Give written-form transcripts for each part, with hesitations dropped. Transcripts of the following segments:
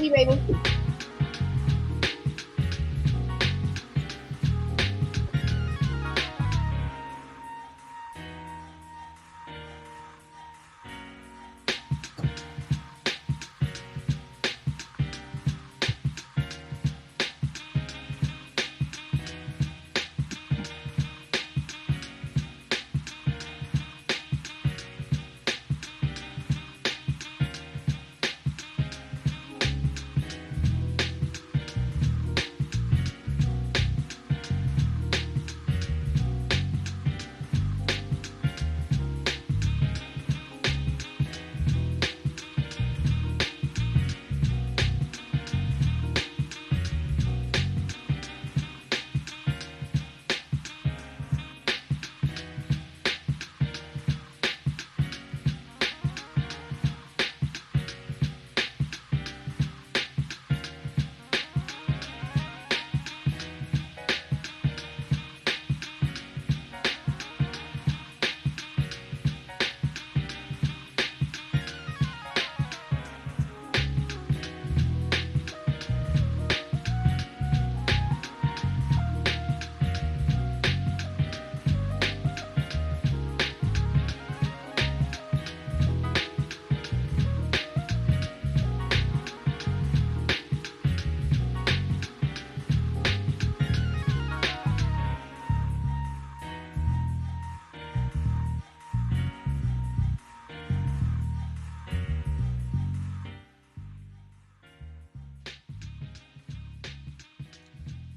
Love you, baby.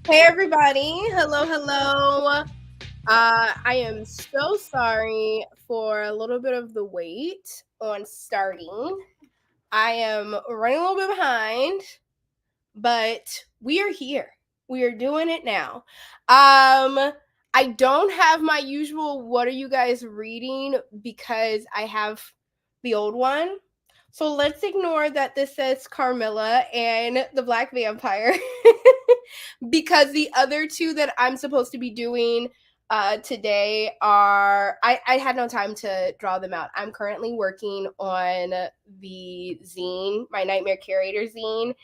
Hey, everybody. Hello. I am so sorry for a little bit of the wait on starting. I am running a little bit behind, but we are here. We are doing it now. I don't have my usual what are you guys reading because I have the old one. So let's ignore that this says Carmilla and the Black Vampire because the other two that I'm supposed to be doing today are I had no time to draw them out. I'm currently working on the zine, my Nightmare Curator zine,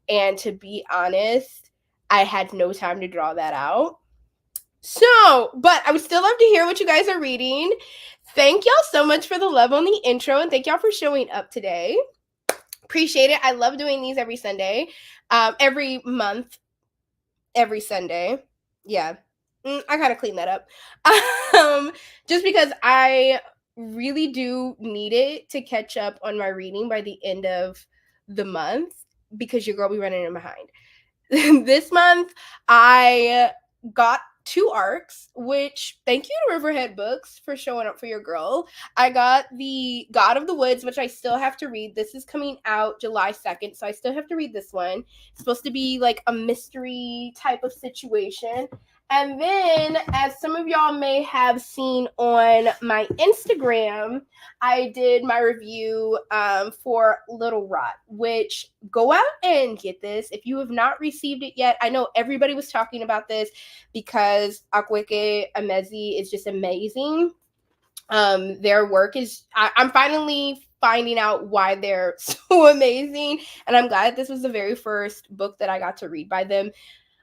and to be honest, I had no time to draw that out. So, but I would still love to hear what you guys are reading. Thank y'all so much for the love on the intro, and thank y'all for showing up today. Appreciate it. I love doing these every Sunday, every month, every Sunday. Yeah, I gotta clean that up. Just because I really do need it to catch up on my reading by the end of the month because your girl be running in behind. This month, I got 2 arcs, which thank you to Riverhead Books for showing up for your girl. I got the God of the Woods, which I still have to read. This is coming out July 2nd, so I still have to read this one. It's supposed to be like a mystery type of situation. And then, as some of y'all may have seen on my Instagram, I did my review for Little Rot, which go out and get this if you have not received it yet. I know everybody was talking about this because Akweke Emezi is just amazing. Their work is, I'm finally finding out why they're so amazing, and I'm glad that this was the very first book that I got to read by them.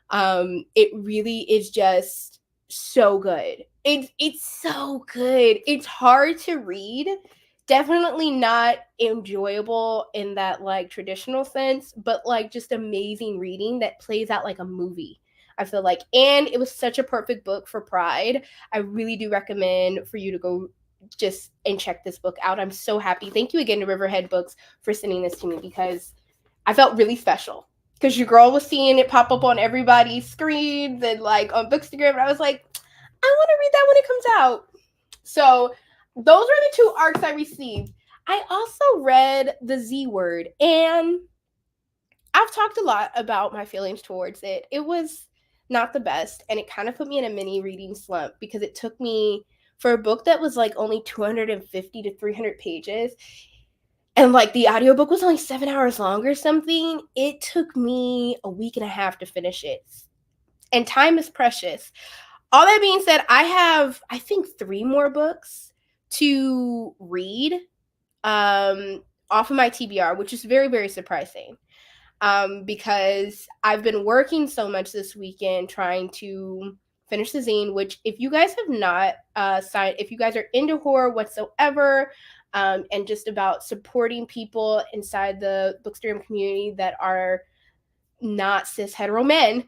It really is just so good. It's so good. It's hard to read. Definitely not enjoyable in that like traditional sense, but like just amazing reading that plays out like a movie. I feel like, and it was such a perfect book for Pride. I really do recommend for you to go just and check this book out. I'm so happy. Thank you again to Riverhead Books for sending this to me because I felt really special because your girl was seeing it pop up on everybody's screens and like on Bookstagram, and I was like, I want to read that when it comes out. So those are the 2 arcs I received. I also read The Z Word, and I've talked a lot about my feelings towards it. It was not the best, and it kind of put me in a mini reading slump because it took me, for a book that was like only 250 to 300 pages, and like the audiobook was only 7 hours long or something, it took me a week and a half to finish it. And time is precious. All that being said, I have, I think, 3 more books to read off of my TBR, which is very, very surprising. because I've been working so much this weekend trying to finish the zine, which if you guys have not signed, if you guys are into horror whatsoever, and just about supporting people inside the bookstore community that are not cis hetero men,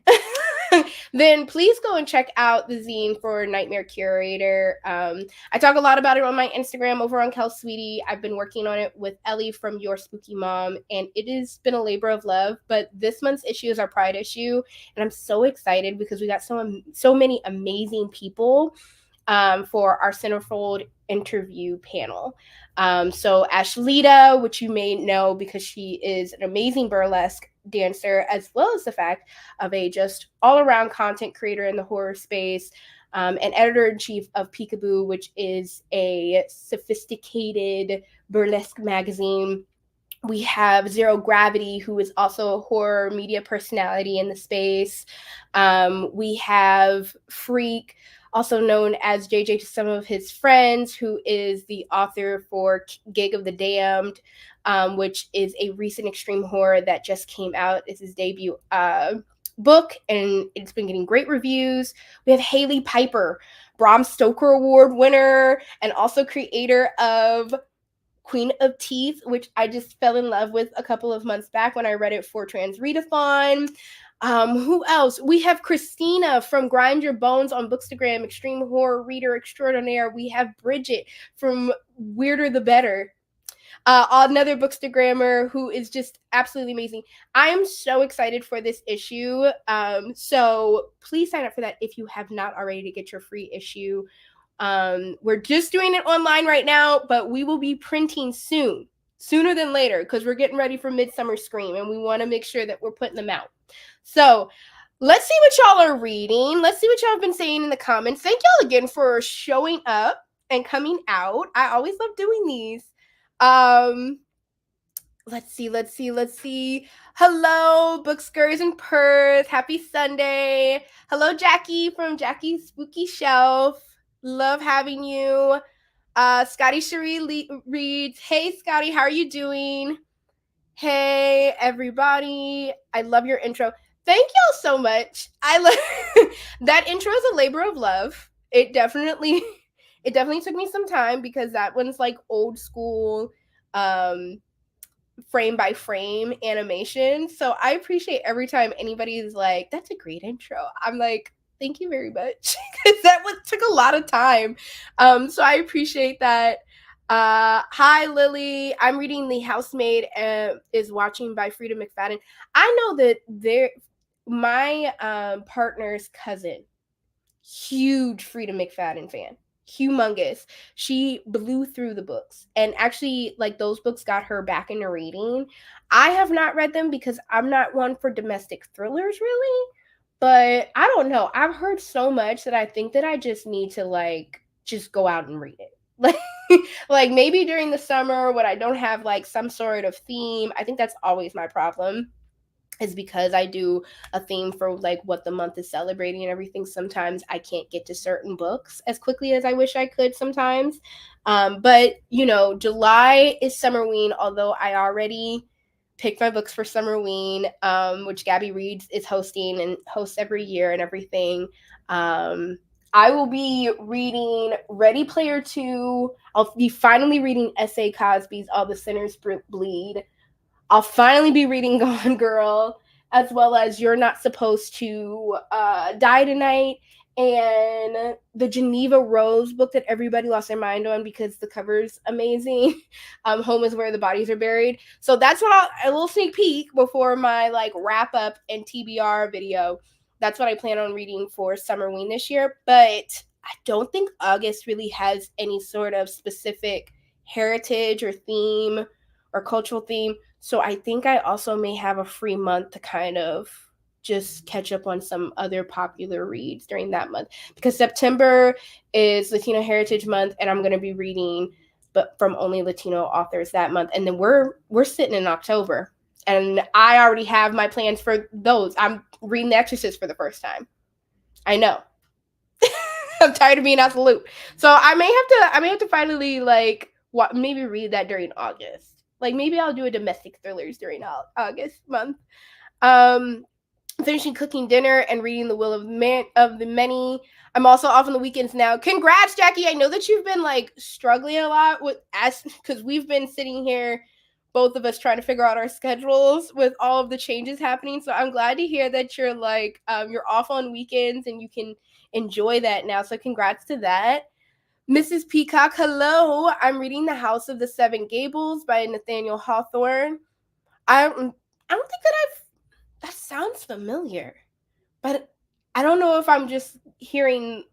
then please go and check out the zine for Nightmare Curator. I talk a lot about it on my Instagram over on Kel Sweetie. I've been working on it with Ellie from Your Spooky Mom, and it has been a labor of love. But this month's issue is our Pride issue, and I'm so excited because we got so many amazing people for our Centerfold interview panel. So Ashlita, which you may know because she is an amazing burlesque dancer, as well as the fact of a just all-around content creator in the horror space, and editor-in-chief of Peekaboo, which is a sophisticated burlesque magazine. We have Zero Gravity, who is also a horror media personality in the space. We have Freak, also known as JJ to some of his friends, who is the author for Gig of the Damned, which is a recent extreme horror that just came out. It's his debut book, and it's been getting great reviews. We have Haley Piper, Bram Stoker Award winner, and also creator of Queen of Teeth, which I just fell in love with a couple of months back when I read it for Trans Readathon. Who else? We have Christina from Grind Your Bones on Bookstagram, extreme horror reader extraordinaire. We have Bridget from Weirder the Better, another bookstagrammer who is just absolutely amazing. I am so excited for this issue. So please sign up for that if you have not already to get your free issue. We're just doing it online right now, but we will be printing sooner than later, because we're getting ready for Midsummer Scream, and we want to make sure that we're putting them out. So let's see what y'all are reading. Let's see what y'all have been saying in the comments. Thank y'all again for showing up and coming out. I always love doing these. Let's see. Hello, Bookskers in Perth. Happy Sunday. Hello, Jackie from Jackie's Spooky Shelf. Love having you. Scotty Cherie reads, hey, Scotty, how are you doing? Hey, everybody. I love your intro. Thank y'all so much. I love that intro is a labor of love. It definitely took me some time, because that one's like old school frame by frame animation. So I appreciate every time anybody is like, that's a great intro. I'm like, thank you very much, because that took a lot of time. So I appreciate that. Hi, Lily. I'm reading The Housemaid is Watching by Frida McFadden. I know that my partner's cousin, huge Frida McFadden fan, humongous. She blew through the books, and actually, like, those books got her back into reading. I have not read them because I'm not one for domestic thrillers, really. But I don't know. I've heard so much that I think that I just need to just go out and read it. Like maybe during the summer when I don't have like some sort of theme. I think that's always my problem, is because I do a theme for like what the month is celebrating and everything. Sometimes I can't get to certain books as quickly as I wish I could sometimes. But July is Summerween, although I already picked my books for Summerween, which Gabby Reads is hosting and hosts every year and everything. I will be reading Ready Player 2. I'll be finally reading S.A. Cosby's All the Sinners Bleed. I'll finally be reading Gone Girl, as well as You're Not Supposed to Die Tonight, and the Geneva Rose book that everybody lost their mind on because the cover's amazing. Home is Where the Bodies Are Buried. So that's what a little sneak peek before my wrap up and TBR video. That's what I plan on reading for Summerween this year. But I don't think August really has any sort of specific heritage or theme or cultural theme. So I think I also may have a free month to kind of just catch up on some other popular reads during that month, because September is Latino Heritage Month, and I'm going to be reading but from only Latino authors that month. And then we're sitting in October, and I already have my plans for those. I'm reading The Exorcist for the first time. I know. I'm tired of being out the loop. So I may have to finally maybe read that during August. Like maybe I'll do a domestic thrillers during August month. Um, Finishing cooking dinner and reading The Will of the Many. I'm also off on the weekends now. Congrats, Jackie. I know that you've been like struggling a lot with as because we've been sitting here, both of us trying to figure out our schedules with all of the changes happening. So I'm glad to hear that you're like you're off on weekends and you can enjoy that now. So congrats to that. Mrs. Peacock, hello. I'm reading The House of the Seven Gables by Nathaniel Hawthorne. I don't think that sounds familiar, but I don't know if I'm just hearing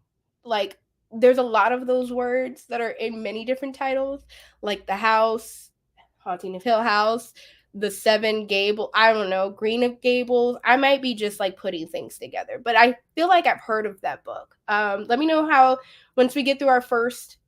like there's a lot of those words that are in many different titles, like The House, Haunting of Hill House, The Seven Gable, I don't know, Green of Gables. I might be just like putting things together, but I feel like I've heard of that book. Let me know how once we get through our first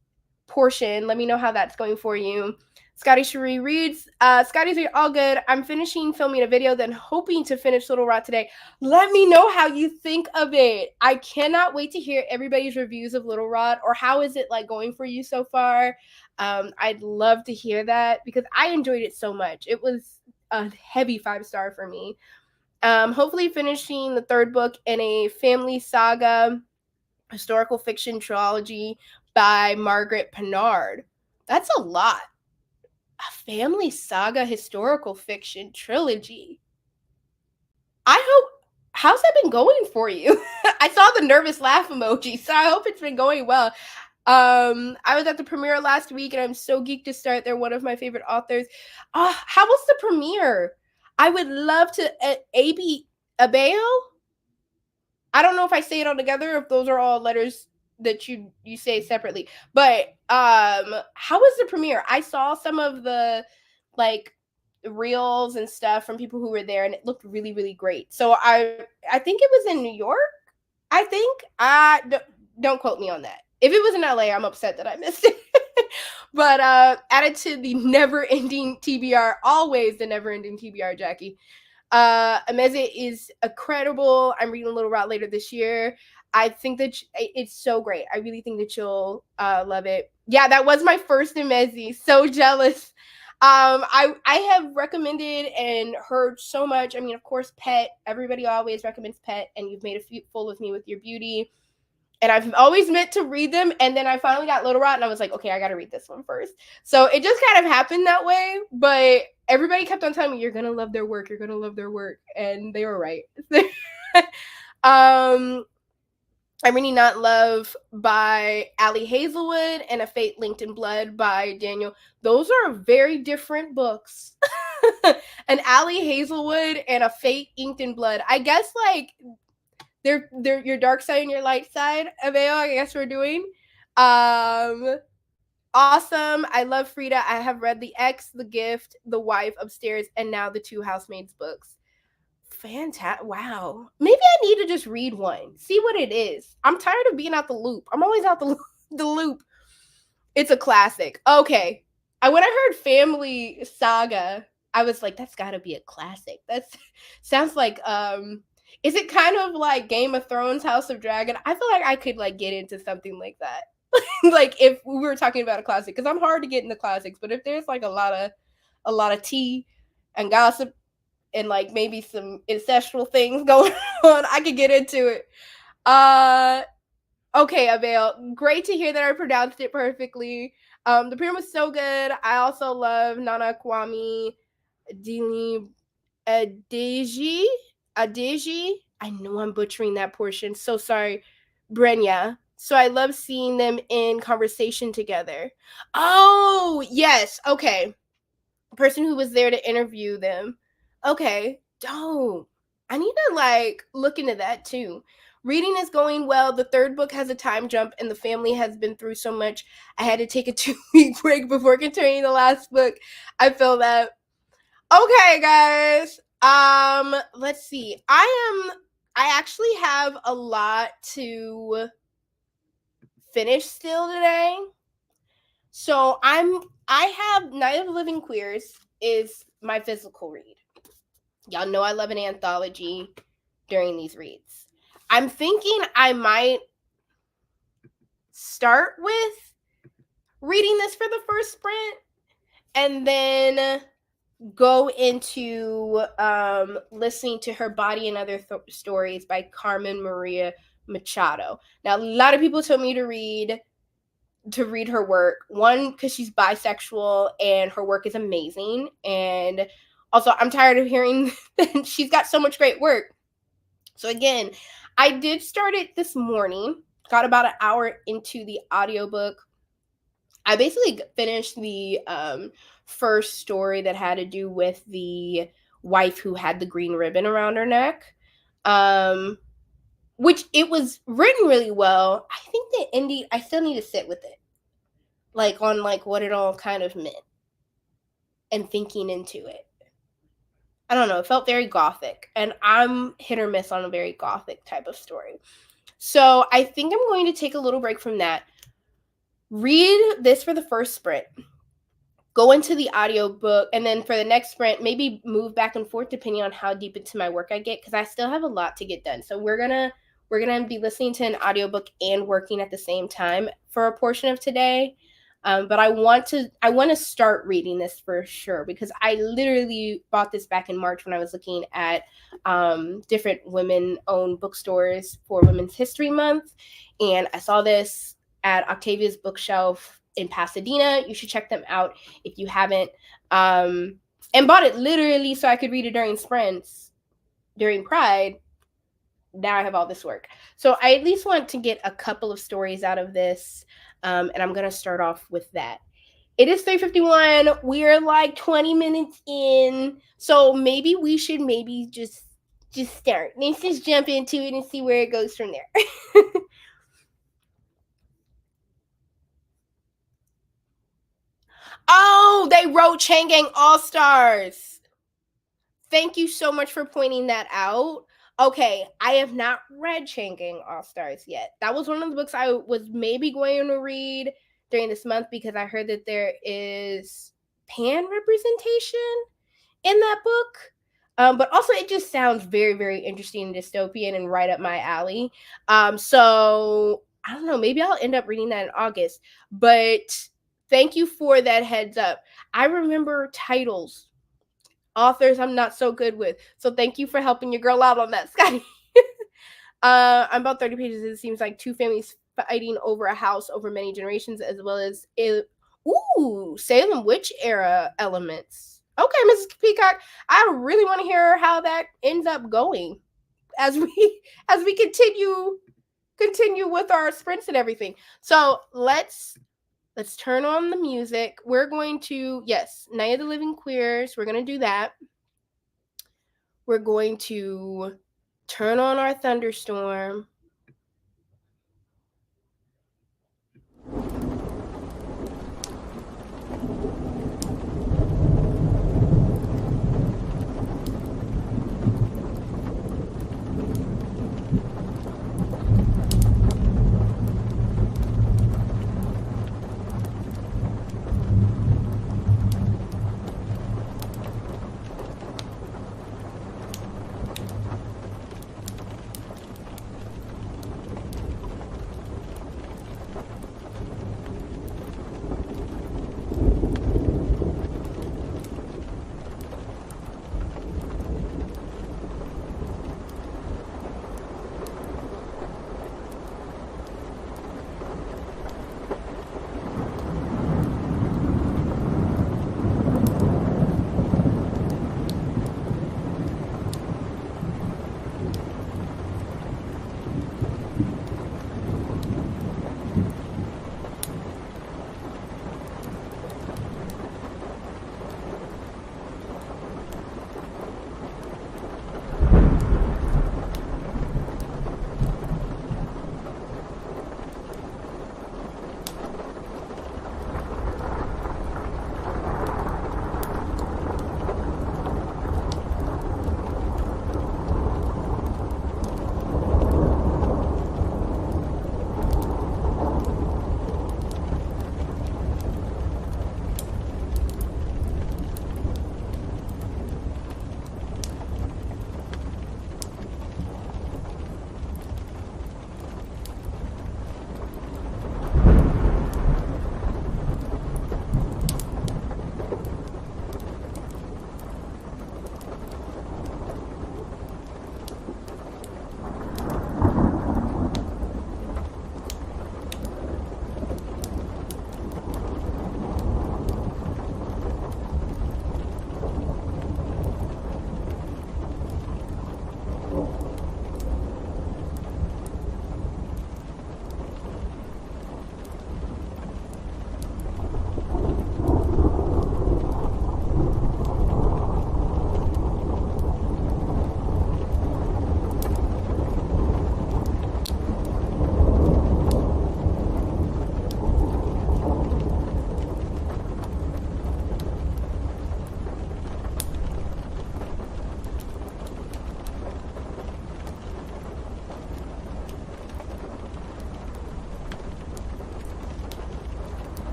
portion. Let me know how that's going for you. Scotty Cherie reads, Scotty's all good. I'm finishing filming a video, then hoping to finish Little Rot today. Let me know how you think of it. I cannot wait to hear everybody's reviews of Little Rot, or how is it like going for you so far? I'd love to hear that because I enjoyed it so much. It was a heavy 5-star for me. Hopefully finishing the third book in a family saga historical fiction trilogy by Margaret Pennard. That's a lot. A family saga historical fiction trilogy. I hope. How's that been going for you? I saw the nervous laugh emoji, so I hope it's been going well. I was at the premiere last week, and I'm so geeked to start. They're one of my favorite authors. How was the premiere? I would love to. A.B. Abeo? I don't know if I say it all together, if those are all letters that you say separately. But how was the premiere? I saw some of the like reels and stuff from people who were there, and it looked really, really great. So I think it was in New York. I think don't quote me on that. If it was in LA, I'm upset that I missed it. But added to the never-ending TBR, always the never-ending TBR, Jackie. Ameze is incredible. I'm reading Little Rot later this year. I think that it's so great. I really think that you'll love it. Yeah, that was my first Ameze. So jealous. I have recommended and heard so much. I mean, of course, Pet. Everybody always recommends Pet, and you've made a fool of me with your beauty. And I've always meant to read them, and then I finally got Little Rot, and I was like, okay, I got to read this one first. So it just kind of happened that way, but everybody kept on telling me, you're going to love their work, you're going to love their work, and they were right. I'm reading Not Love by Allie Hazelwood and A Fate Linked in Blood by Daniel. Those are very different books. An Allie Hazelwood and A Fate Inked in Blood. I guess, like, they're your dark side and your light side, Aveo, I guess we're doing. Awesome. I love Frida. I have read The Ex, The Gift, The Wife, Upstairs, and now the 2 Housemaids books. Fantastic. Wow. Maybe I need to just read one. See what it is. I'm tired of being out the loop. I'm always out the loop. It's a classic. Okay. When I heard Family Saga, I was like, that's gotta be a classic. That sounds like is it kind of like Game of Thrones, House of Dragon? I feel like I could like get into something like that. Like if we were talking about a classic, because I'm hard to get into classics, but if there's like a lot of tea and gossip and like maybe some ancestral things going on, I could get into it. Okay, Abel, great to hear that I pronounced it perfectly. The premiere was so good. I also love Nana Kwame Adeji. I know I'm butchering that portion. So sorry. Brenya. So I love seeing them in conversation together. Oh, yes. Okay. The person who was there to interview them. Okay. Dope. I need to like look into that too. Reading is going well. The third book has a time jump, and the family has been through so much. I had to take a 2-week break before continuing the last book. I feel that. Okay, guys. Let's see. I actually have a lot to finish still today. So I have Night of the Living Queers is my physical read. Y'all know I love an anthology during these reads. I'm thinking I might start with reading this for the first sprint and then go into listening to Her Body and Other Stories by Carmen Maria Machado. Now, a lot of people told me to read her work. One, because she's bisexual and her work is amazing, and also I'm tired of hearing that she's got so much great work. So again, I did start it this morning. Got about an hour into the audiobook. I basically finished the first story that had to do with the wife who had the green ribbon around her neck. Which it was written really well. I think the ending, I still need to sit with it. Like on like what it all kind of meant and thinking into it. I don't know, it felt very gothic, and I'm hit or miss on a very gothic type of story. So I think I'm going to take a little break from that. Read this for the first sprint. Go into the audiobook, and then for the next sprint, maybe move back and forth depending on how deep into my work I get, because I still have a lot to get done. So we're gonna be listening to an audiobook and working at the same time for a portion of today. But I want to start reading this for sure, because I literally bought this back in March when I was looking at different women-owned bookstores for Women's History Month, and I saw this at Octavia's Bookshelf in Pasadena. You should check them out if you haven't. And bought it literally so I could read it during sprints, during Pride. Now I have all this work. So I at least want to get a couple of stories out of this. And I'm going to start off with that. It is 3:51. We're like 20 minutes in. So maybe we should just start. Let's just jump into it and see where it goes from there. Oh, they wrote Chain Gang All-Stars. Thank you so much for pointing that out. Okay, I have not read Chain Gang All-Stars yet. That was one of the books I was maybe going to read during this month, because I heard that there is pan representation in that book. But also it just sounds very, very interesting and dystopian and right up my alley. So I don't know, maybe I'll end up reading that in August. But thank you for that heads up. I remember titles. Authors I'm not so good with. So thank you for helping your girl out on that, Scotty. I'm about 30 pages. It seems like two families fighting over a house over many generations, as well as Salem witch era elements. Okay, Mrs. Peacock, I really want to hear how that ends up going as we continue with our sprints and everything. So let's turn on the music. We're going to, yes, Night of the Living Queers. We're going to do that. We're going to turn on our thunderstorm.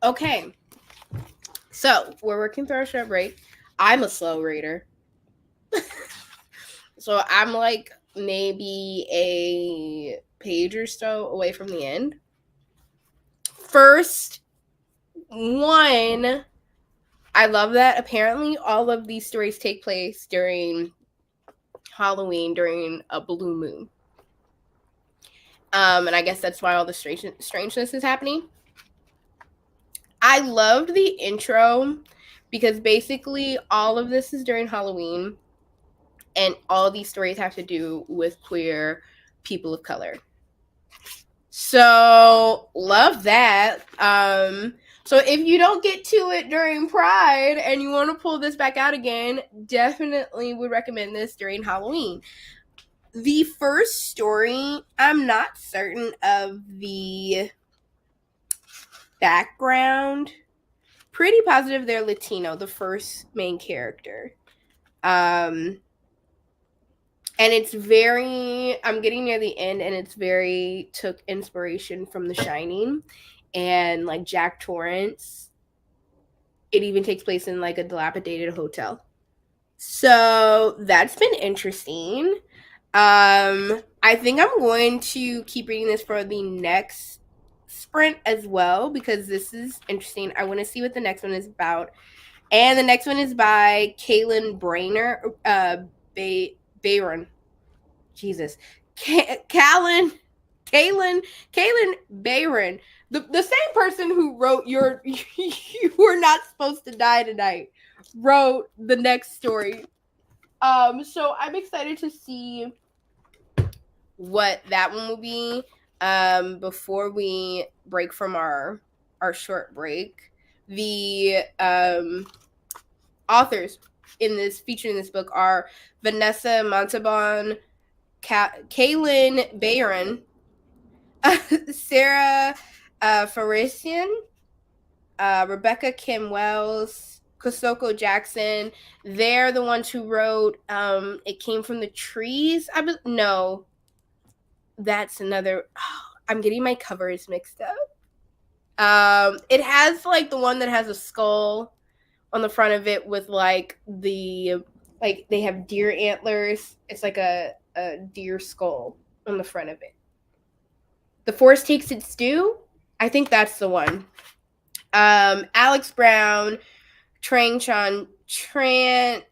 Okay. So we're working through our short break. I'm a slow reader. So I'm like maybe a page or so away from the end. First one, I love that apparently all of these stories take place during Halloween, during a blue moon. And I guess that's why all the strangeness is happening. I loved the intro because basically all of this is during Halloween, and all these stories have to do with queer people of color. So love that. So if you don't get to it during Pride and you want to pull this back out again, definitely would recommend this during Halloween. The first story, I'm not certain of the background. Pretty positive they're Latino, the first main character. And it's very, I'm getting near the end, and it's very, took inspiration from The Shining and like Jack Torrance. It even takes place in like a dilapidated hotel. So that's been interesting. I think I'm going to keep reading this for the next sprint as well, because this is interesting. I want to see what the next one is about. And the next one is by Kaylin Bayron. Jesus. Kaylin Bayron. The same person who wrote You Were Not Supposed to Die Tonight wrote the next story. So I'm excited to see what that one will be. Before we break from our short break, the authors featured in this book are Vanessa Montalban, Kaylin Bayron, Sarah Farisian, Rebecca Kim Wells, Kosoko Jackson. They're the ones who wrote It Came from the Trees. No, that's another. Oh, I'm getting my covers mixed up. It has like the one that has a skull on the front of it with like they have deer antlers. It's like a deer skull on the front of it. The Forest Takes Its Due. I think that's the one. Alex Brown, Trang Tran.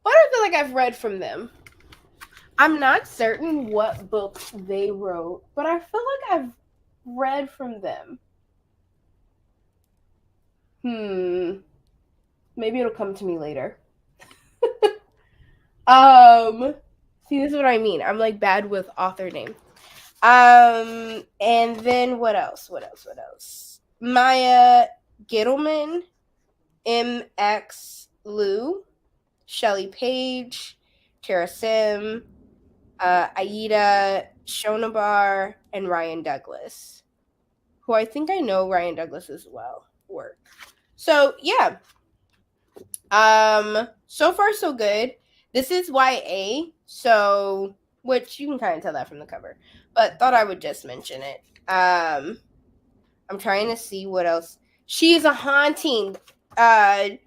What I feel like I've read from them. I'm not certain what books they wrote, but I feel like I've read from them. Maybe it'll come to me later. See, this is what I mean. I'm like bad with author names. And then what else? Maya Gittleman, MX Liu, Shelley Page, Tara Sim, Aida Shonabar, and Ryan Douglas, who I think I know Ryan Douglas as well work. So yeah. So far so good. This is YA, so which you can kind of tell that from the cover, but thought I would just mention it. I'm trying to see what else. She is a Haunting. Tran.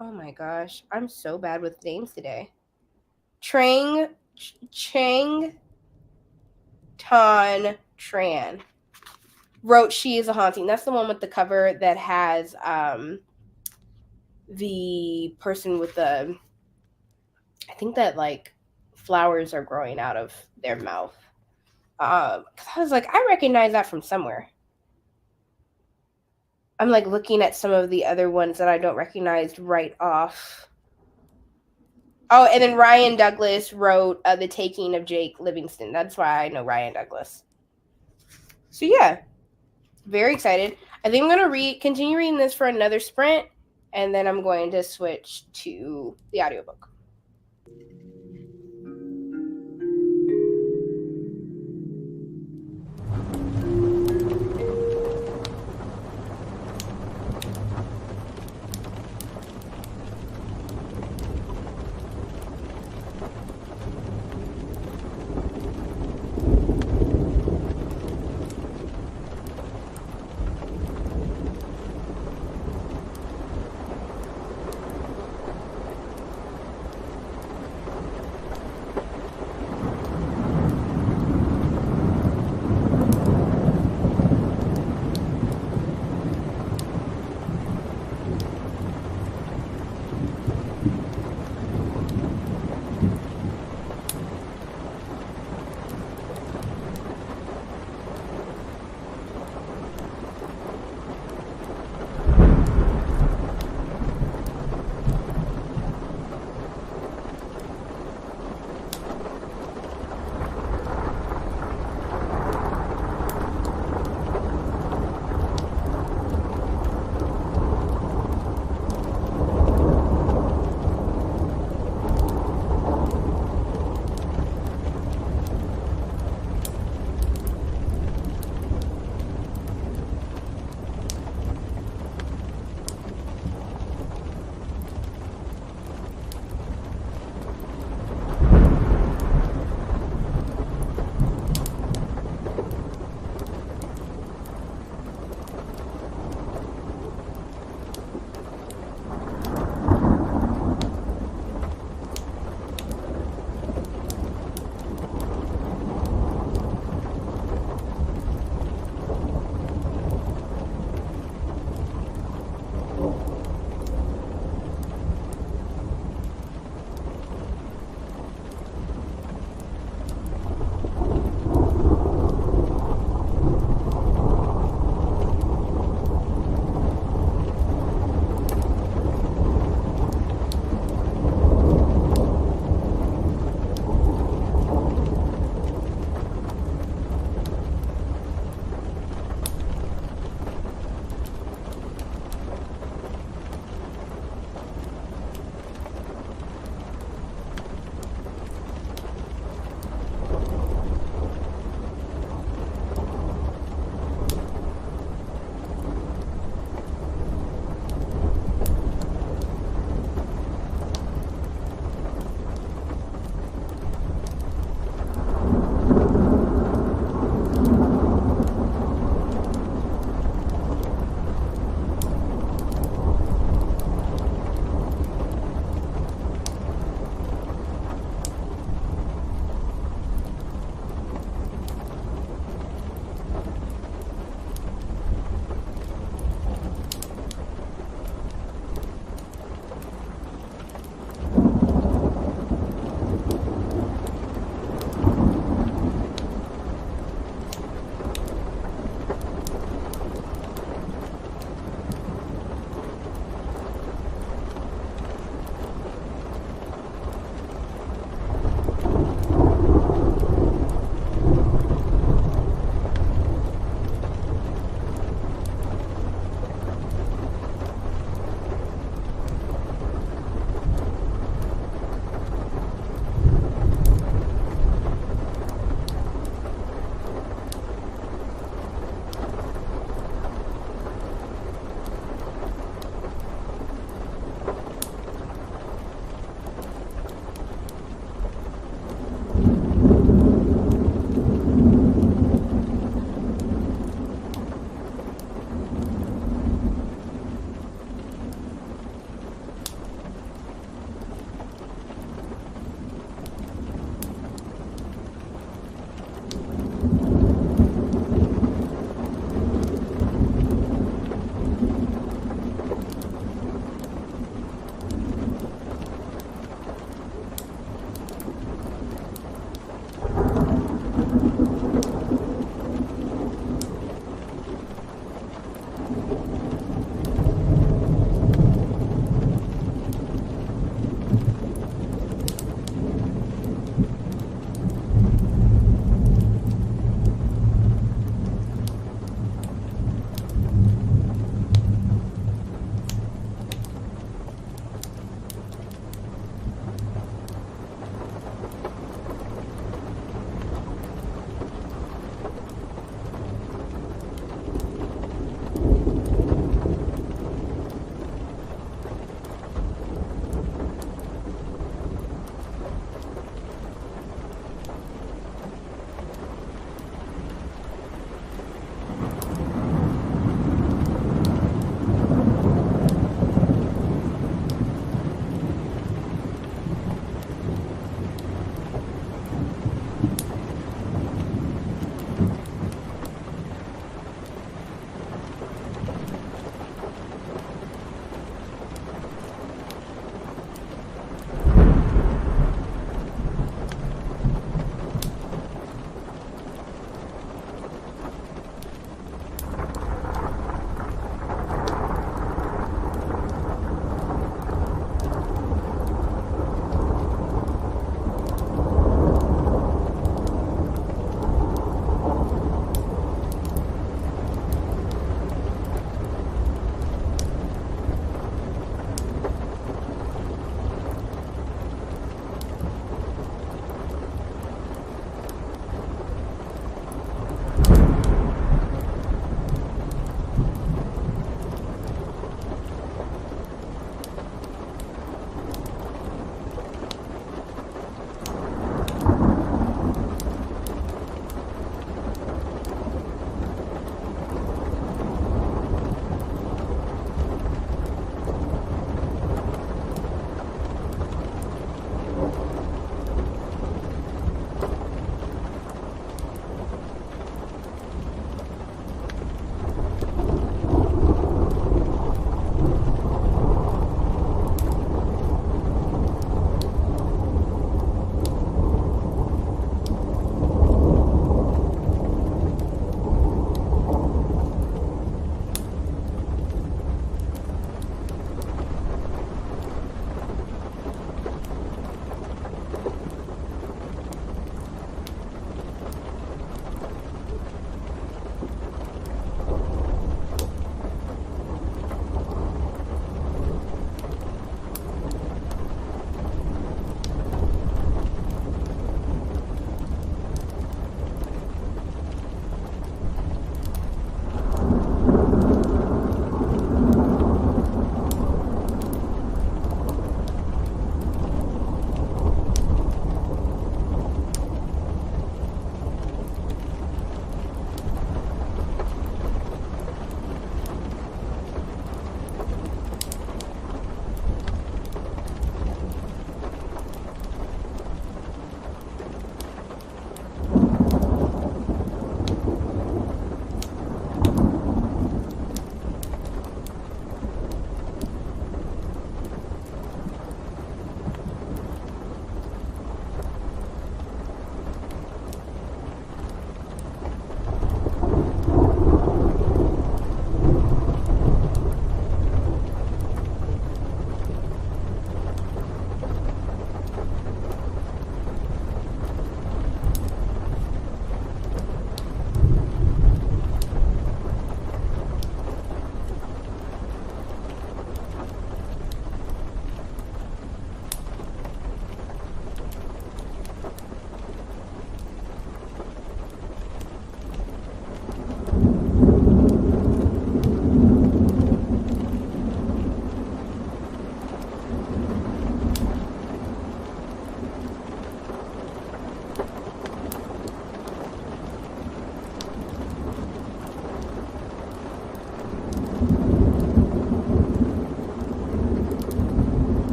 Oh my gosh, I'm so bad with names today. Chang Ton Tran wrote She Is a Haunting. That's the one with the cover that has the person with the, I think that like flowers are growing out of their mouth. I was like, I recognize that from somewhere. I'm like looking at some of the other ones that I don't recognize right off. Oh, and then Ryan Douglas wrote The Taking of Jake Livingston. That's why I know Ryan Douglas. So yeah, very excited. I think I'm going to continue reading this for another sprint, and then I'm going to switch to the audiobook.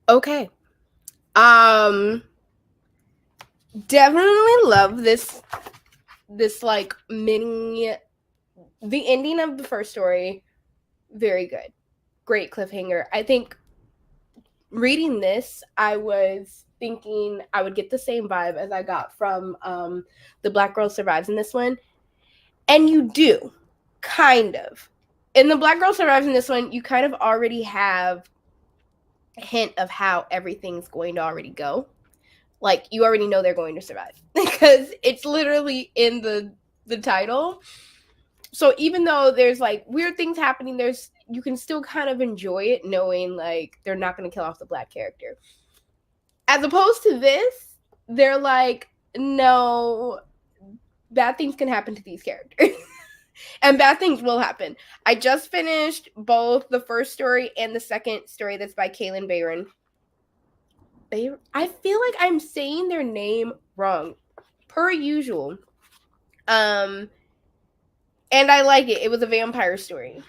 Okay. Um Definitely love this like mini the ending of the first story, very good. Great cliffhanger. I think reading this, I was thinking I would get the same vibe as I got from The Black Girl Survives in this one. And you do, kind of. In The Black Girl Survives in this one, you kind of already have a hint of how everything's going to already go. Like, you already know they're going to survive because it's literally in the title. So even though there's like weird things happening, there's you can still kind of enjoy it knowing like they're not going to kill off the black character. As opposed to this, they're like, no, bad things can happen to these characters. And bad things will happen. I just finished both the first story and the second story that's by Kaylin Bayron. I feel like I'm saying their name wrong, per usual. And I like it. It was a vampire story.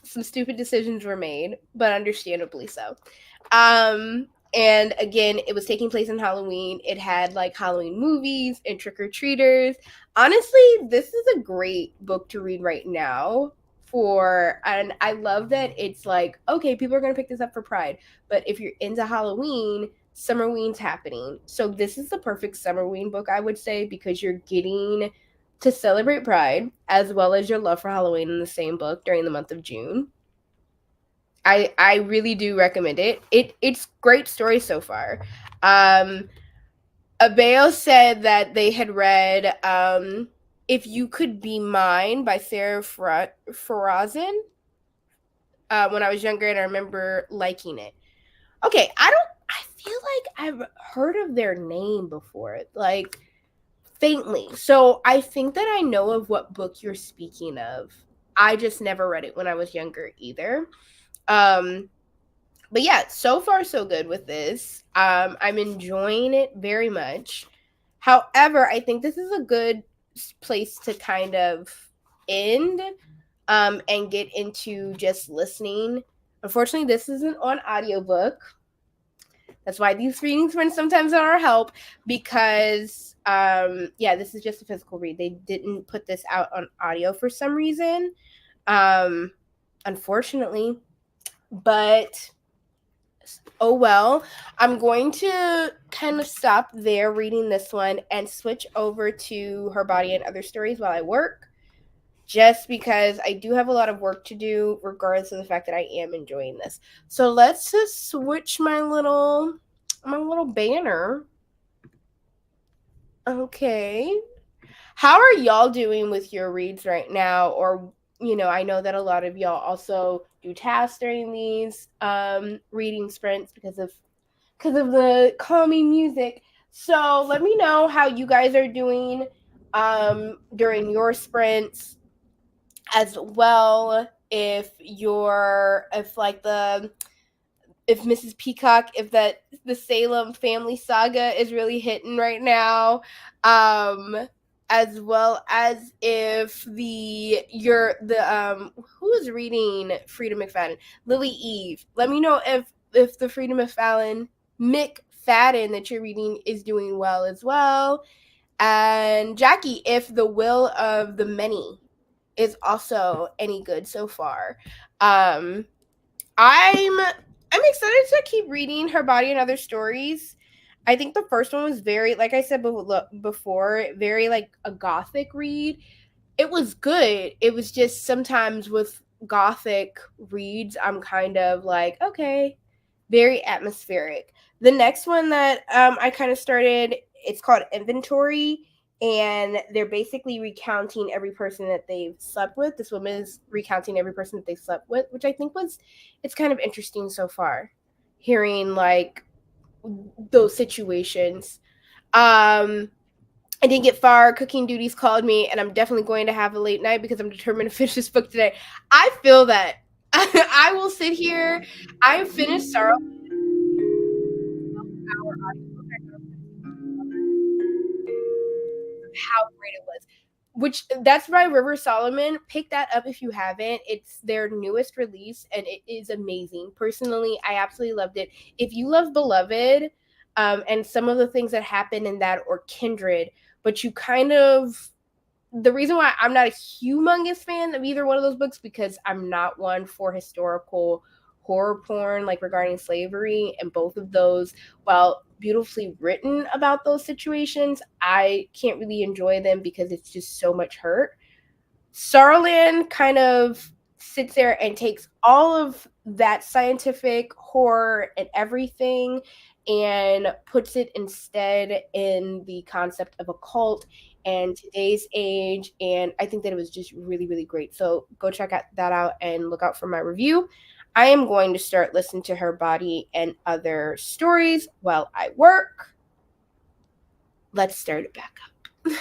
Some stupid decisions were made, but understandably so. And again, it was taking place in Halloween. It had like Halloween movies and trick or treaters. Honestly, this is a great book to read right now. And I love that it's like, okay, people are gonna pick this up for Pride, but if you're into Halloween, Summerween's happening. So this is the perfect Summerween book, I would say, because you're getting to celebrate Pride as well as your love for Halloween in the same book during the month of June. I really do recommend it. It's great story so far. Abeo said that they had read If You Could Be Mine by Sarah Farazan when I was younger, and I remember liking it. Okay, I feel like I've heard of their name before, like faintly. So I think that I know of what book you're speaking of. I just never read it when I was younger either. But yeah, so far so good with this. I'm enjoying it very much. However, I think this is a good place to kind of end and get into just listening. Unfortunately, this isn't on audiobook. That's why these readings friends sometimes are our help, because yeah, this is just a physical read. They didn't put this out on audio for some reason, unfortunately. But oh well. I'm going to kind of stop there reading this one and switch over to Her Body and Other Stories while I work, just because I do have a lot of work to do, regardless of the fact that I am enjoying this. So let's just switch my little banner. Okay. How are y'all doing with your reads right now? Or, I know that a lot of y'all also do tasks during these reading sprints because of the calming music. So let me know how you guys are doing during your sprints as well. If Mrs. Peacock, if the Salem family saga is really hitting right now, as well as if who is reading Frida McFadden? Lily Eve. Let me know if the Frida McFadden that you're reading is doing well as well. And Jackie, if The Will of the Many is also any good so far. I'm excited to keep reading Her Body and Other Stories. I think the first one was very, like I said before, very like a gothic read. It was good. It was just sometimes with gothic reads, I'm kind of like, okay, very atmospheric. The next one that I kind of started, it's called Inventory, and they're basically recounting every person that they've slept with. This woman is recounting every person that they slept with, which I think it's kind of interesting so far, hearing like those situations. I didn't get far. Cooking duties called me, and I'm definitely going to have a late night because I'm determined to finish this book today. I feel that. I will sit here. I finished sorrowland. How great it was. which that's by River Solomon. Pick that up if you haven't. It's their newest release and it is amazing. Personally, I absolutely loved it. If you love Beloved, and some of the things that happen in that, or Kindred, but you kind of, the reason why I'm not a humongous fan of either one of those books, because I'm not one for historical horror porn like regarding slavery, and both of those, while beautifully written about those situations, I can't really enjoy them because it's just so much hurt. Sorrowland kind of sits there and takes all of that scientific horror and everything and puts it instead in the concept of a cult and today's age. And I think that it was just really, really great. So go check that out and look out for my review. I am going to start listening to Her Body and Other Stories while I work. Let's start it back up.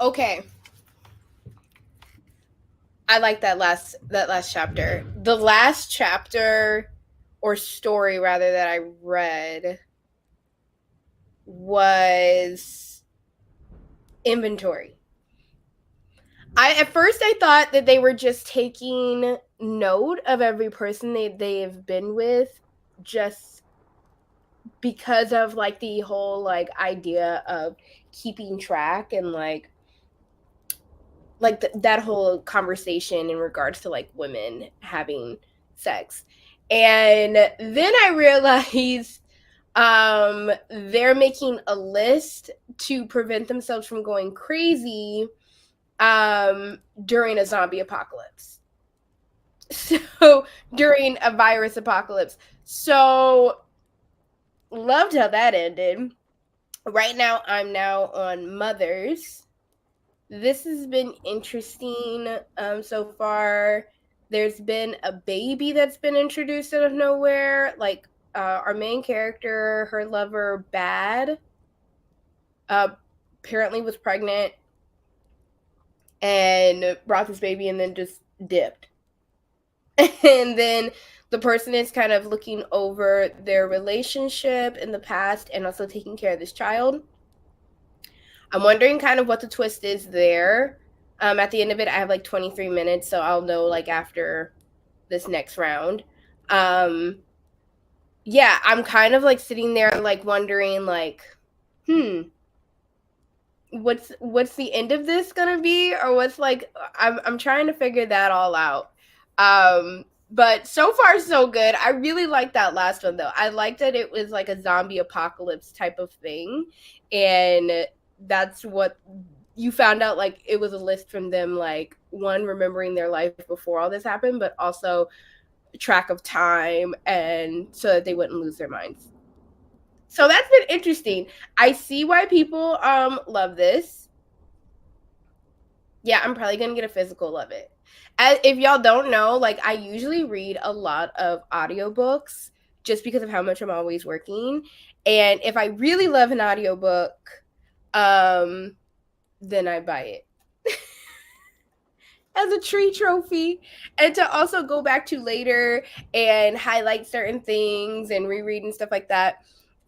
Okay. I like that last chapter. The last chapter or story rather that I read was inventory. At first I thought that they were just taking note of every person they've been with, just because of like the whole like idea of keeping track and like that whole conversation in regards to like women having sex. And then I realized they're making a list to prevent themselves from going crazy during a zombie apocalypse. So during a virus apocalypse. So loved how that ended. Right now I'm now on Mothers. This has been interesting so far. There's been a baby that's been introduced out of nowhere. Like our main character, her lover, Bad, uh, apparently was pregnant and brought this baby and then just dipped. And then the person is kind of looking over their relationship in the past and also taking care of this child. I'm wondering kind of what the twist is there. At the end of it, I have like 23 minutes, so I'll know like after this next round. Yeah, I'm kind of like sitting there like wondering like, what's the end of this gonna be, or what's like I'm trying to figure that all out. But so far so good. I really like that last one though. I like that it was like a zombie apocalypse type of thing, and that's what you found out, like it was a list from them, like one remembering their life before all this happened, but also track of time, and so that they wouldn't lose their minds. So that's been interesting. I see why people love this. Yeah, I'm probably gonna get a physical of it. As, if y'all don't know, like I usually read a lot of audiobooks just because of how much I'm always working. And if I really love an audiobook, um, then I buy it as a tree trophy, and to also go back to later and highlight certain things and reread and stuff like that.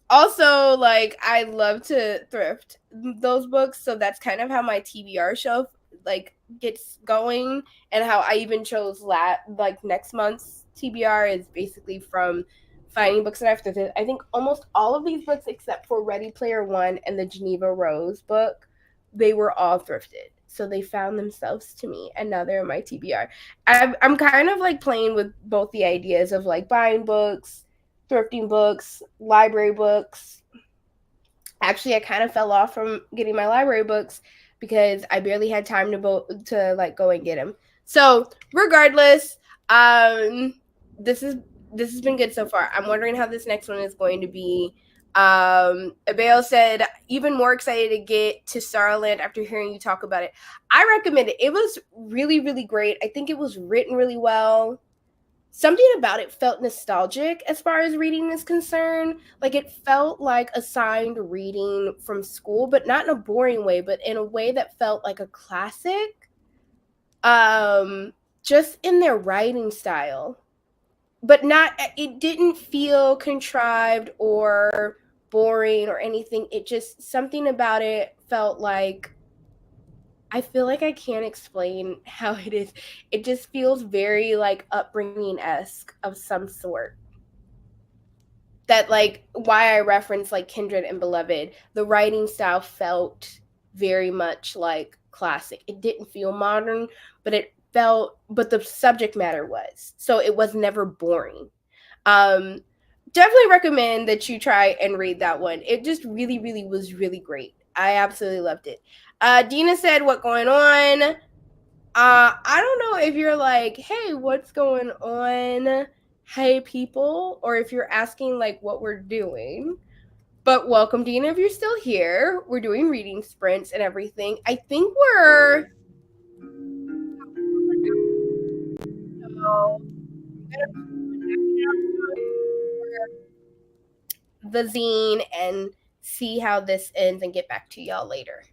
Also, like I love to thrift those books, so that's kind of how my TBR shelf like gets going, and how I even chose like next month's TBR is basically from finding books that I've thrifted. I think almost all of these books except for Ready Player One and the Geneva Rose book, they were all thrifted. So they found themselves to me, and now they're in my TBR. I'm kind of like playing with both the ideas of like buying books, thrifting books, library books. Actually, I kind of fell off from getting my library books because I barely had time to like go and get them. So, regardless, um this is this has been good so far. I'm wondering how this next one is going to be. Abel said even more excited to get to Sorrowland after hearing you talk about it. I recommend it. It was really, really great. I think it was written really well. Something about it felt nostalgic as far as reading is concerned. Like it felt like assigned reading from school, but not in a boring way, but in a way that felt like a classic. Um, just in their writing style. But not, it didn't feel contrived or boring or anything. It just, something about it felt like, I feel like I can't explain how it is. It just feels very like upbringing-esque of some sort. That like why I reference like Kindred and Beloved. The writing style felt very much like classic. It didn't feel modern, but but the subject matter was. So it was never boring. Um Definitely recommend that you try and read that one. It just really, really was really great. I absolutely loved it. Dina said, "What going on?" I don't know if you're like, "Hey, what's going on? Hey, people," or if you're asking like what we're doing. But welcome, Dina. If you're still here, we're doing reading sprints and everything. I think we're the zine and see how this ends and get back to y'all later.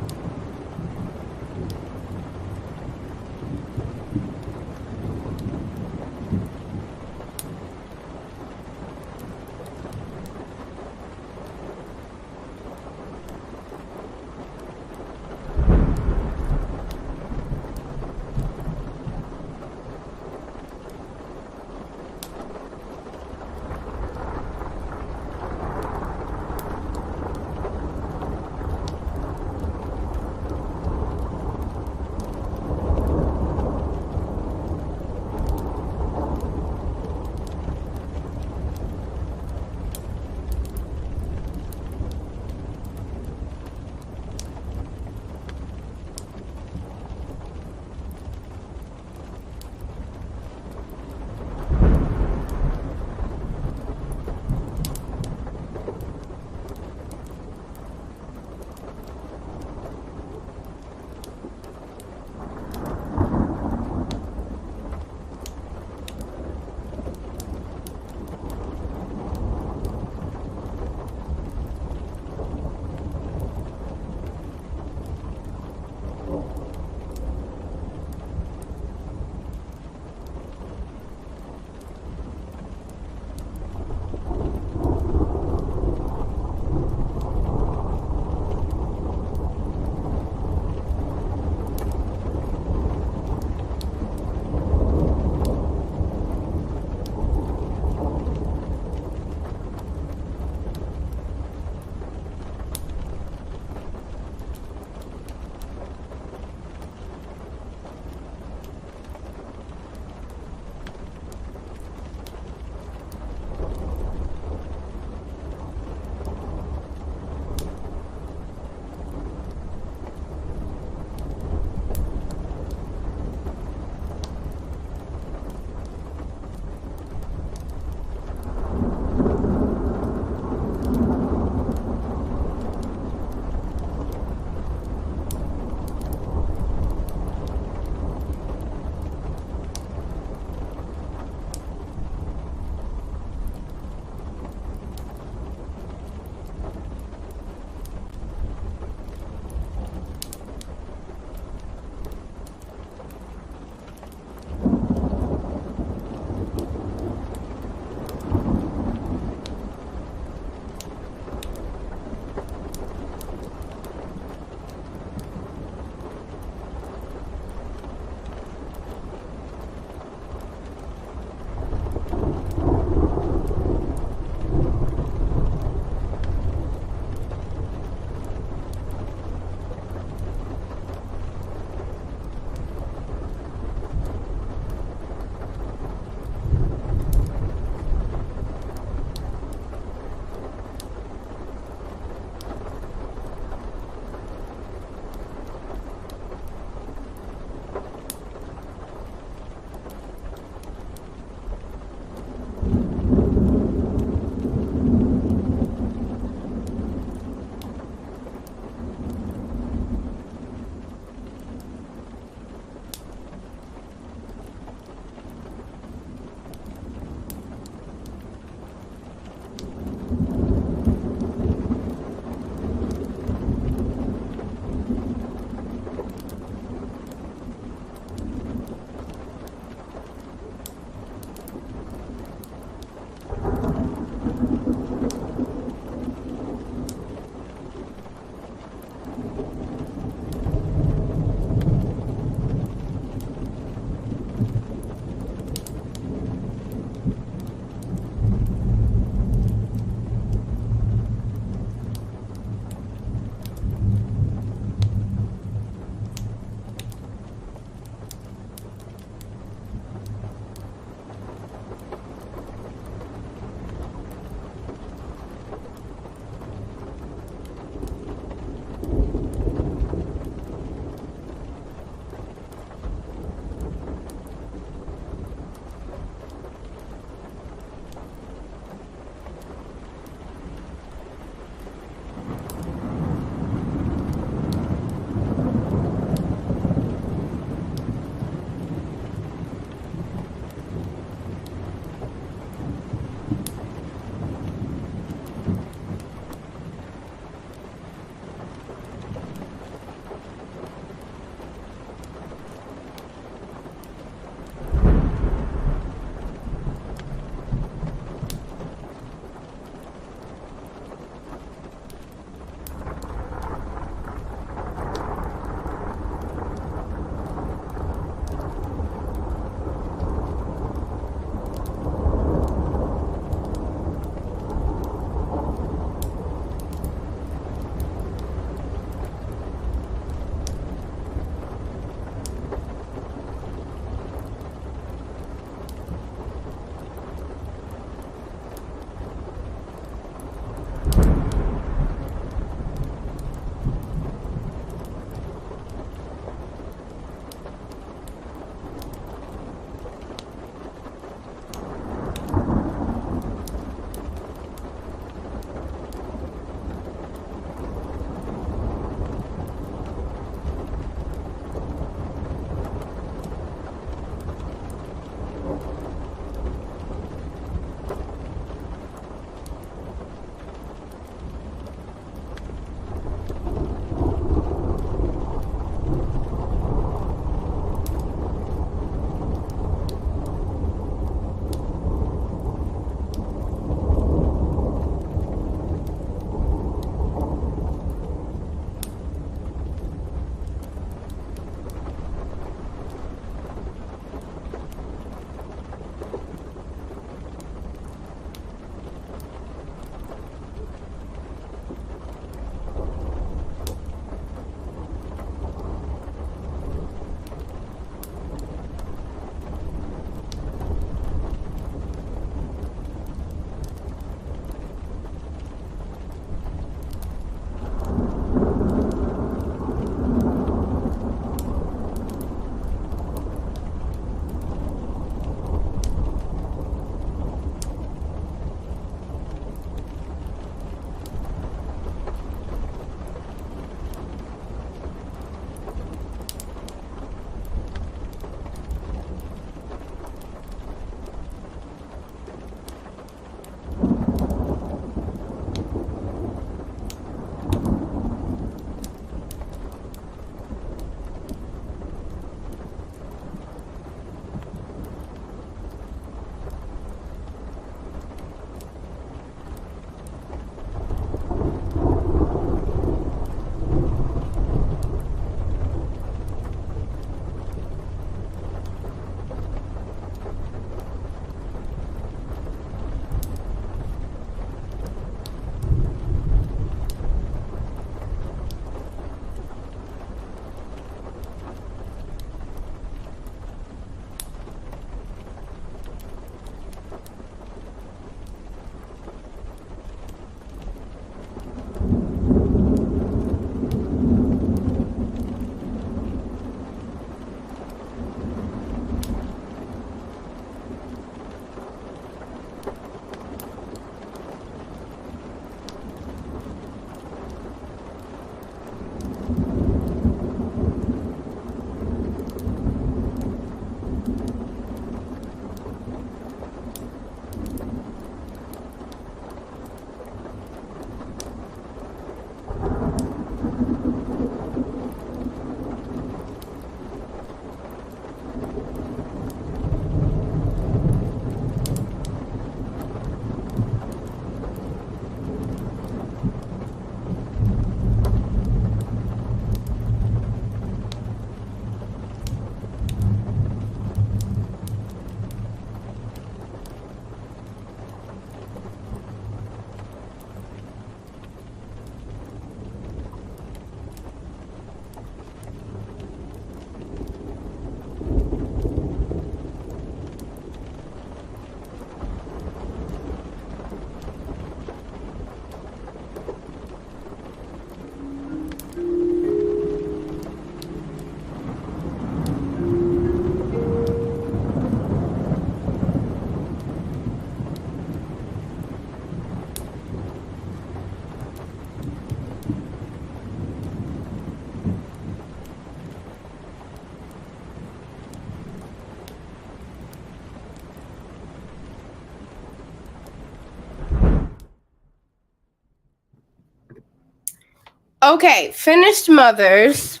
Okay, finished Mothers.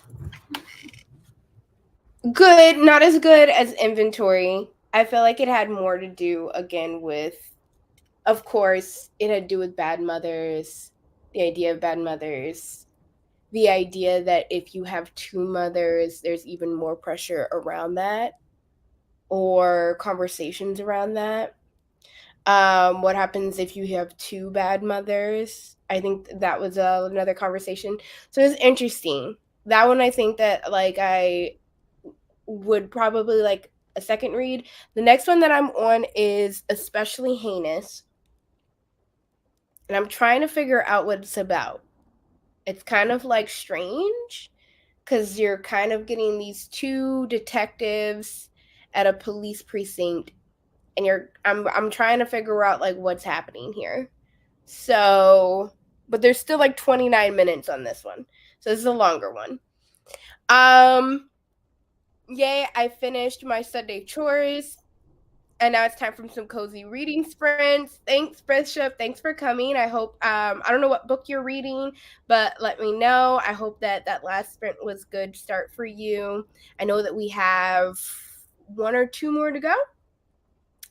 Good, not as good as Inventory. I feel like it had more to do again with, of course, it had to do with bad mothers, the idea of bad mothers, the idea that if you have two mothers, there's even more pressure around that or conversations around that. What happens if you have two bad mothers? I think that was another conversation. So it's interesting. That one, I think that like I would probably like a second read. The next one that I'm on is Especially Heinous, and I'm trying to figure out what it's about. It's kind of like strange because you're kind of getting these two detectives at a police precinct, and I'm trying to figure out like what's happening here. So, but there's still like 29 minutes on this one. So this is a longer one. Um, Yay, I finished my Sunday chores. And now it's time for some cozy reading sprints. Thanks, Bishop. Thanks for coming. I hope, I don't know what book you're reading, but let me know. I hope that that last sprint was good start for you. I know that we have one or two more to go.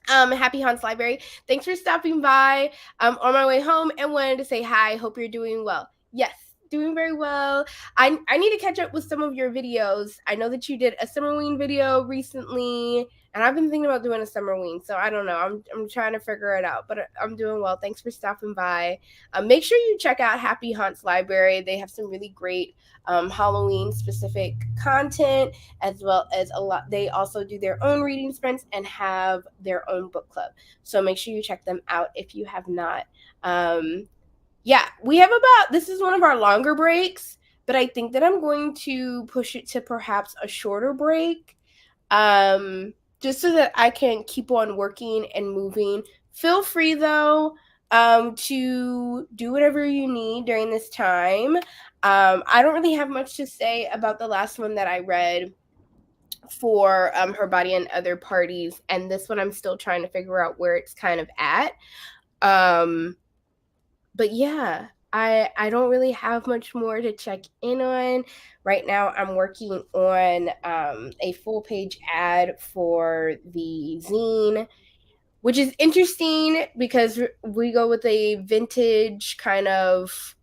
Happy Haunts Library. Thanks for stopping by. On my way home and wanted to say hi. Hope you're doing well. Yes, doing very well. I need to catch up with some of your videos. I know that you did a Summerween video recently, and I've been thinking about doing a Summerween. So I don't know. I'm trying to figure it out, but I'm doing well. Thanks for stopping by. Make sure you check out Happy Haunts Library. They have some really great Halloween specific content, as well as a lot. They also do their own reading sprints and have their own book club. So make sure you check them out if you have not. Yeah, we have about, this is one of our longer breaks, but I think that I'm going to push it to perhaps a shorter break, just so that I can keep on working and moving. Feel free though to do whatever you need during this time. I don't really have much to say about the last one that I read for Her Body and Other Parties, and this one I'm still trying to figure out where it's kind of at. But yeah, I don't really have much more to check in on right now. I'm working on a full page ad for the zine, which is interesting because we go with a vintage kind of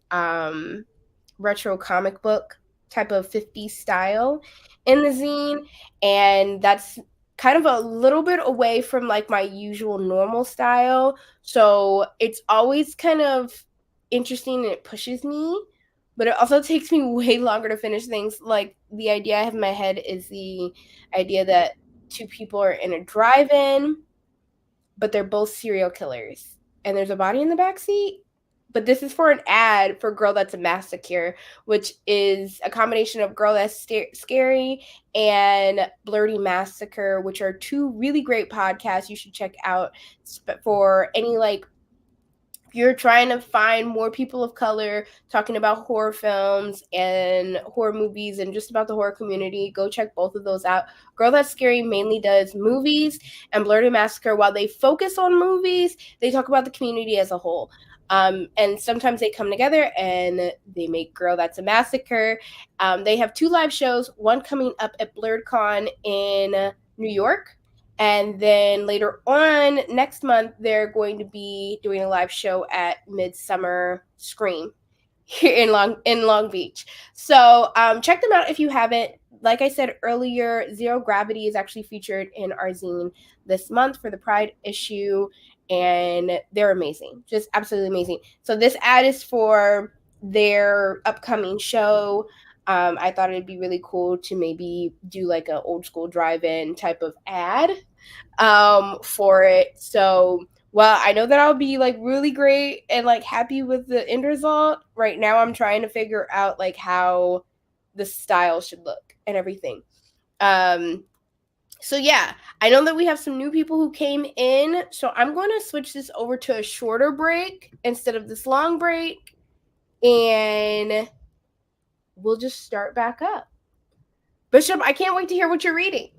retro comic book type of 50s style in the zine, and that's kind of a little bit away from like my usual normal style, so it's always kind of interesting and it pushes me, but it also takes me way longer to finish things. Like the idea I have in my head is the idea that two people are in a drive-in, but they're both serial killers, and there's a body in the back seat. But this is for an ad for Girl That's a Massacre, which is a combination of Girl That's Scary and Blurty Massacre, which are two really great podcasts you should check out for any like, you're trying to find more people of color talking about horror films and horror movies and just about the horror community, go check both of those out. Girl That's Scary mainly does movies, and Blurry Massacre, while they focus on movies, they talk about the community as a whole. And sometimes they come together and they make Girl That's a Massacre. They have two live shows, one coming up at BlurredCon in New York, and then later on next month, they're going to be doing a live show at Midsummer Scream here in Long Beach. So check them out if you haven't. Like I said earlier, Zero Gravity is actually featured in our zine this month for the Pride issue, and they're amazing, just absolutely amazing. So this ad is for their upcoming show. I thought it'd be really cool to maybe do like an old school drive-in type of ad for it. So well, I know that I'll be like really great and like happy with the end result. Right now I'm trying to figure out like how the style should look and everything. So yeah, I know that we have some new people who came in, so I'm going to switch this over to a shorter break instead of this long break, and we'll just start back up. Bishop, I can't wait to hear what you're reading.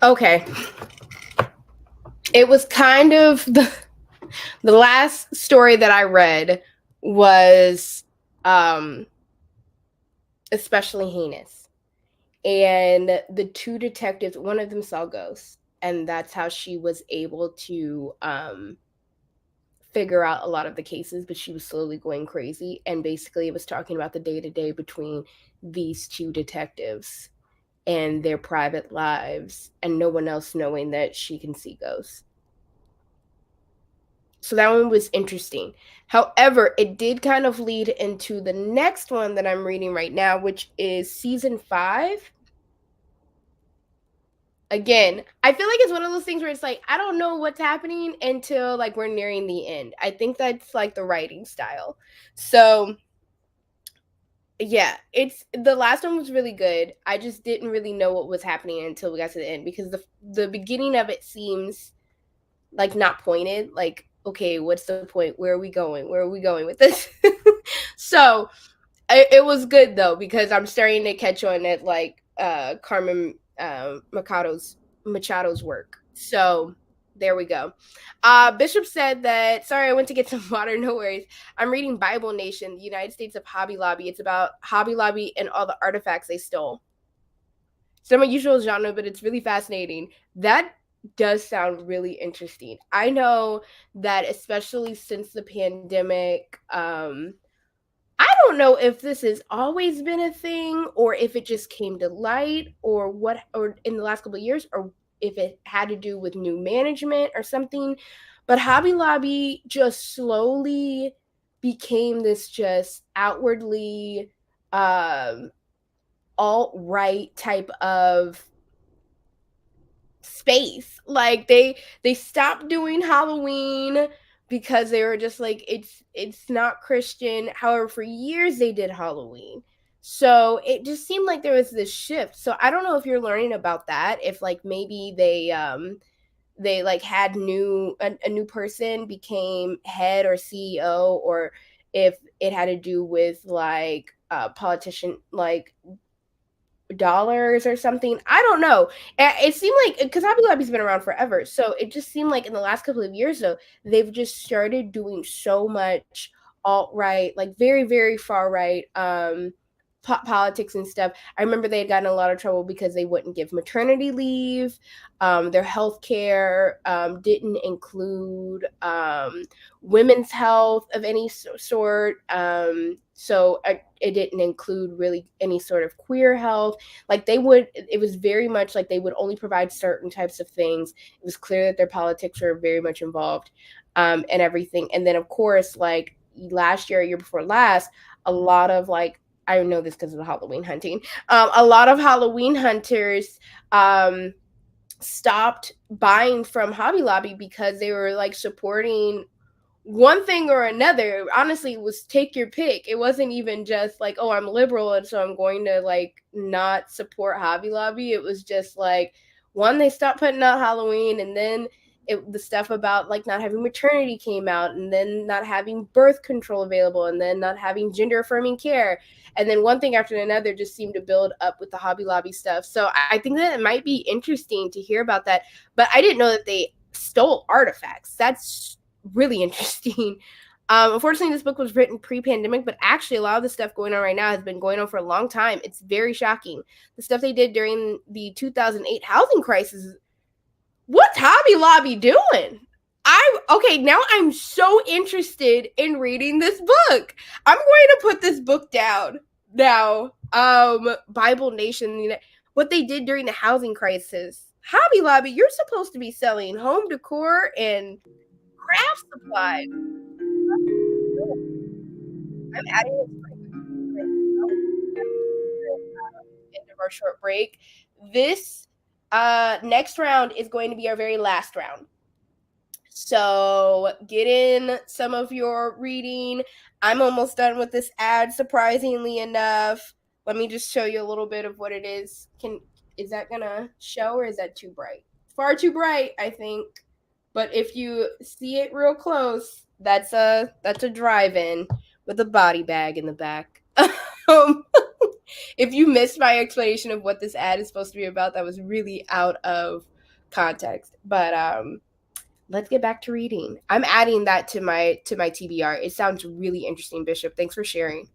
Okay. It was kind of the last story that I read was especially heinous. And the two detectives, one of them saw ghosts, and that's how she was able to figure out a lot of the cases, but she was slowly going crazy. And basically, it was talking about the day to day between these two detectives and their private lives, and no one else knowing that she can see ghosts. So that one was interesting. However, it did kind of lead into the next one that I'm reading right now, which is season 5. Again, I feel like it's one of those things where it's like I don't know what's happening until like we're nearing the end. I think that's like the writing style. So yeah, it's the last one was really good. I just didn't really know what was happening until we got to the end because the beginning of it seems like not pointed. Like, okay, what's the point? Where are we going? Where are we going with this? So it was good though because I'm starting to catch on at like Carmen Machado's work. So there we go. Bishop said that. Sorry, I went to get some water. No worries. I'm reading Bible Nation, the United States of Hobby Lobby. It's about Hobby Lobby and all the artifacts they stole. It's not my usual genre, but it's really fascinating. That does sound really interesting. I know that especially since the pandemic, I don't know if this has always been a thing or if it just came to light or what or in the last couple of years or if it had to do with new management or something. But Hobby Lobby just slowly became this just outwardly um alt-right type of space. Like they stopped doing Halloween because they were just like it's not Christian. However, for years they did Halloween. So it just seemed like there was this shift. So I don't know if you're learning about that, if like maybe they like had a new person became head or CEO, or if it had to do with like politician like dollars or something. I don't know. It seemed like because Hobby Lobby's been around forever, so it just seemed like in the last couple of years, though, they've just started doing so much alt right, like very very far right politics and stuff. I remember they had gotten in a lot of trouble because they wouldn't give maternity leave. Their health care didn't include women's health of any sort. So it didn't include really any sort of queer health. Like it was very much like they would only provide certain types of things. It was clear that their politics were very much involved, and everything. And then of course, like last year, year before last, a lot of like I know this because of the Halloween hunting. A lot of Halloween hunters stopped buying from Hobby Lobby because they were like supporting one thing or another. Honestly, it was take your pick. It wasn't even just like, oh, I'm liberal and so I'm going to like not support Hobby Lobby. It was just like one, they stopped putting out Halloween, and then the stuff about like not having maternity came out, and then not having birth control available, and then not having gender affirming care, and then one thing after another just seemed to build up with the Hobby Lobby stuff. So I think that it might be interesting to hear about that, but I didn't know that they stole artifacts. That's really interesting. Unfortunately, this book was written pre-pandemic, but actually a lot of the stuff going on right now has been going on for a long time. It's very shocking. The stuff they did during the 2008 housing crisis. What's Hobby Lobby doing? Now I'm so interested in reading this book. I'm going to put this book down now. Bible Nation, what they did during the housing crisis. Hobby Lobby, you're supposed to be selling home decor and craft supplies. I'm adding it to the end of our short break. This next round is going to be our very last round. So get in some of your reading. I'm almost done with this ad, surprisingly enough. Let me just show you a little bit of what it is. Is that gonna show, or is that too bright? Far too bright, I think. But if you see it real close, that's a drive-in with a body bag in the back. If you missed my explanation of what this ad is supposed to be about, that was really out of context. But let's get back to reading. I'm adding that to my TBR. It sounds really interesting, Bishop. Thanks for sharing.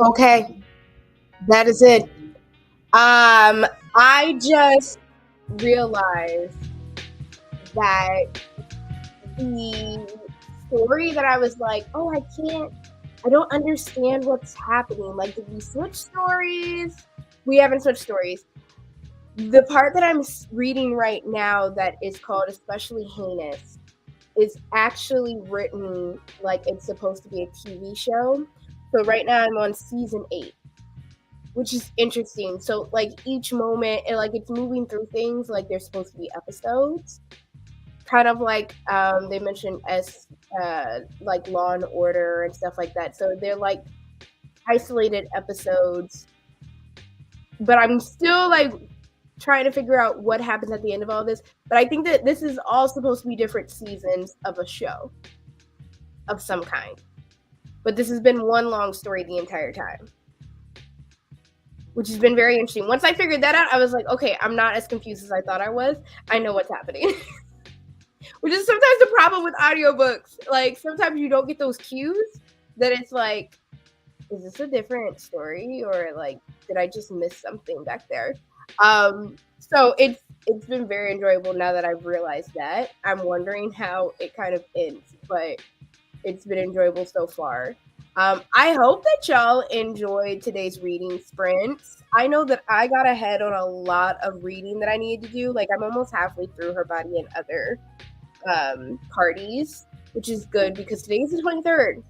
Okay, that is it. I just realized that the story that I was like, oh, I don't understand what's happening. Like, did we switch stories? We haven't switched stories. The part that I'm reading right now that is called Especially Heinous is actually written like it's supposed to be a TV show. So right now I'm on season 8, which is interesting. So like each moment, and like it's moving through things like they're supposed to be episodes, kind of like they mentioned as like Law and Order and stuff like that. So they're like isolated episodes, but I'm still like trying to figure out what happens at the end of all this. But I think that this is all supposed to be different seasons of a show of some kind. But this has been one long story the entire time, which has been very interesting. Once I figured that out, I was like, okay, I'm not as confused as I thought I was. I know what's happening. Which is sometimes the problem with audiobooks. Like, sometimes you don't get those cues that it's like, is this a different story? Or, like, did I just miss something back there? So it's been very enjoyable now that I've realized that. I'm wondering how it kind of ends, but it's been enjoyable so far. I hope that y'all enjoyed today's reading sprints. I know that I got ahead on a lot of reading that I needed to do. Like, I'm almost halfway through Her Body and Other parties, which is good because today's the 23rd.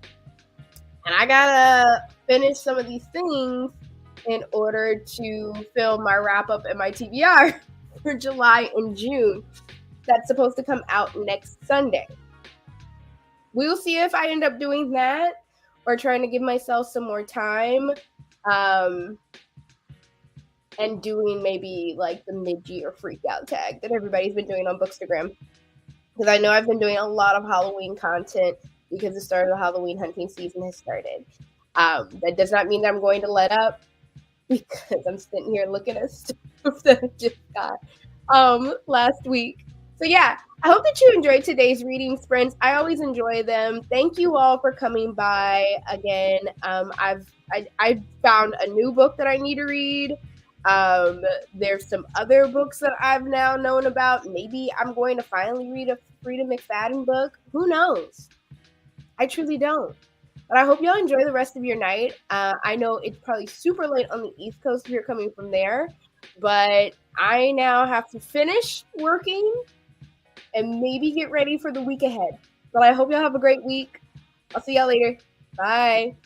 And I gotta finish some of these things in order to film my wrap up and my TBR for July and June. That's supposed to come out next Sunday. We'll see if I end up doing that or trying to give myself some more time and doing maybe like the mid-year freak out tag that everybody's been doing on Bookstagram. Because I know I've been doing a lot of Halloween content because the start of the Halloween hunting season has started. That does not mean that I'm going to let up because I'm sitting here looking at stuff that I just got last week. So yeah, I hope that you enjoyed today's reading sprints. I always enjoy them. Thank you all for coming by again. I found a new book that I need to read. There's some other books that I've now known about. Maybe I'm going to finally read a Frida McFadden book. Who knows? I truly don't. But I hope y'all enjoy the rest of your night. I know it's probably super late on the East Coast if you're coming from there, but I now have to finish working and maybe get ready for the week ahead. But I hope y'all have a great week. I'll see y'all later. Bye.